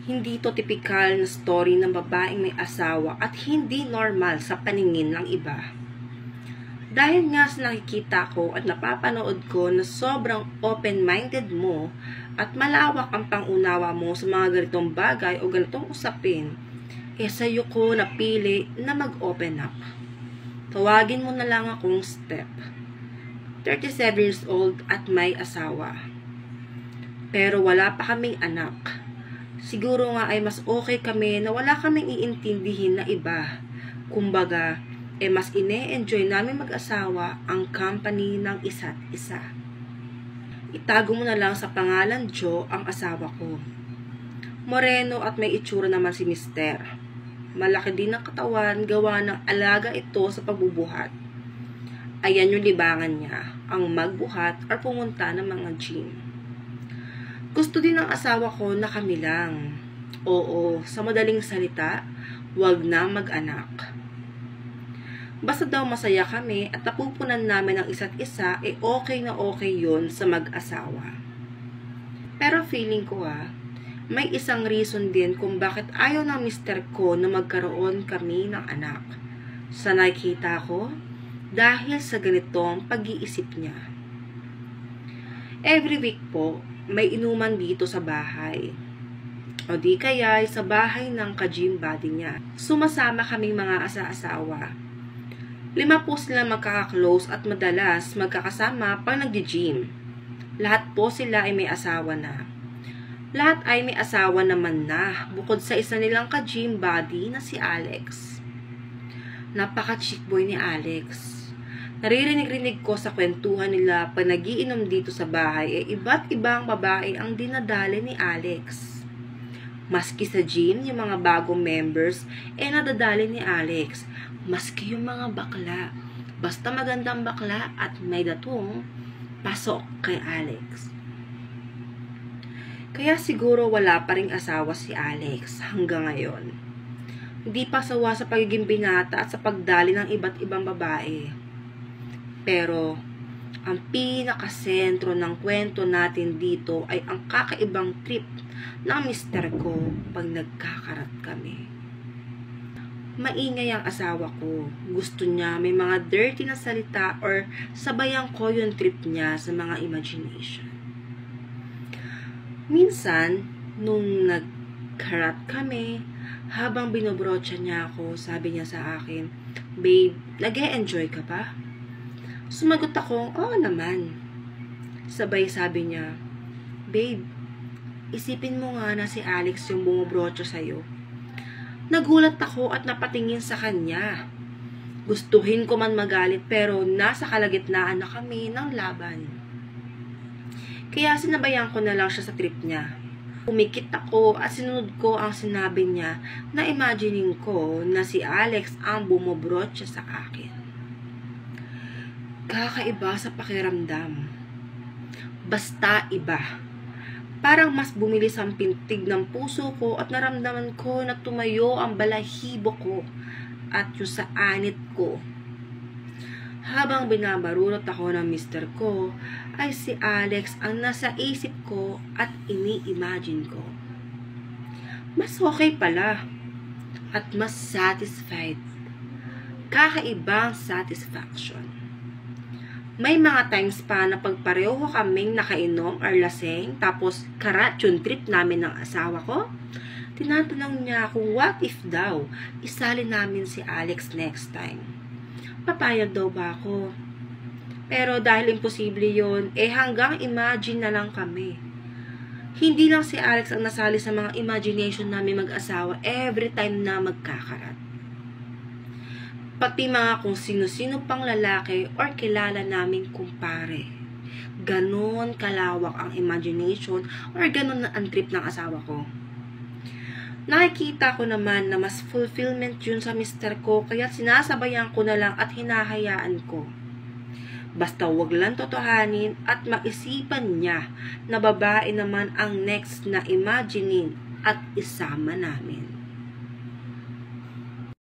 Hindi to tipikal na story ng babaeng may asawa at hindi normal sa paningin ng iba. Dahil nga sa nakikita ko at napapanood ko na sobrang open-minded mo at malawak ang pangunawa mo sa mga ganitong bagay o ganitong usapin, sa'yo ko napili na mag-open up. Tawagin mo na lang akong Step. 37 years old at may asawa. Pero wala pa kaming anak. Siguro nga ay mas okay kami na wala kaming iintindihin na iba. Kumbaga, mas ine-enjoy namin mag-asawa ang company ng isa't isa. Itago mo na lang sa pangalan Joe ang asawa ko. Moreno at may itsura naman si Mister. Malaki din ang katawan, gawa ng alaga ito sa pagbubuhat. Ayan yung libangan niya, ang magbuhat or pumunta ng mga gym. Gusto din ng asawa ko na kami lang. Oo, sa madaling salita, wag na mag-anak. Basta daw masaya kami at napupunan namin ang isa't isa, okay na okay yon sa mag-asawa. Pero feeling ko may isang reason din kung bakit ayaw ng mister ko na magkaroon kami ng anak. Sa nakikita ko, dahil sa ganitong pag-iisip niya. Every week po, may inuman dito sa bahay. O di kaya sa bahay ng ka-gym buddy niya. Sumasama kaming mga asa-asawa. 5 po sila magkaka-close at madalas magkakasama pag nag-gym. Lahat po sila ay may asawa na. Lahat ay may asawa naman na, bukod sa isa nilang ka-gym buddy na si Alex. Napaka-chick boy ni Alex. Naririnig-rinig ko sa kwentuhan nila pag nagiinom dito sa bahay, iba't ibang babae ang dinadali ni Alex. Maski sa gym, yung mga bagong members, nadadali ni Alex. Maski yung mga bakla. Basta magandang bakla at may datong, pasok kay Alex. Kaya siguro wala pa ring asawa si Alex hanggang ngayon. Hindi pa sawa sa pagiging binata at sa pagdali ng iba't ibang babae. Pero, ang pinakasentro ng kwento natin dito ay ang kakaibang trip ng mister ko pag nagkakarat kami. Maingay ang asawa ko. Gusto niya may mga dirty na salita or sabayan ko yung trip niya sa mga imagination. Minsan, nung nagkarat kami, habang binobrotsa niya ako, sabi niya sa akin, "Babe, nag-e-enjoy ka ba?" Sumagot ako, "Oo naman." Sabay sabi niya, "Babe, isipin mo nga na si Alex yung bumubrotso sa'yo." Nagulat ako at napatingin sa kanya. Gustuhin ko man magalit pero nasa kalagitnaan na kami ng laban. Kaya sinabayan ko na lang siya sa trip niya. Umikit ako at sinunod ko ang sinabi niya na imagining ko na si Alex ang bumubrotso sa akin. Kakaiba sa pakiramdam. Basta iba. Parang mas bumilis ang pintig ng puso ko at naramdaman ko na tumayo ang balahibo ko at yung sa anit ko. Habang binabarurot ako ng mister ko, ay si Alex ang nasa isip ko at ini-imagine ko. Mas okay pala at mas satisfied. Kakaibang satisfaction. May mga times pa na pagpareho kaming nakainom or laseng tapos karat yung trip namin ng asawa ko, tinatanong niya kung what if daw isali namin si Alex next time. Papayag daw ba ako? Pero dahil imposible yun, hanggang imagine na lang kami. Hindi lang si Alex ang nasali sa mga imagination namin mag-asawa every time na magkakarat. Pati mga kung sino-sino pang lalaki or kilala naming kumpare. Ganon kalawak ang imagination or ganon na ang trip ng asawa ko. Nakikita ko naman na mas fulfillment yun sa mister ko kaya sinasabayan ko na lang at hinahayaan ko. Basta wag lang totohanin at maisipan niya na babae naman ang next na imagining at isama namin.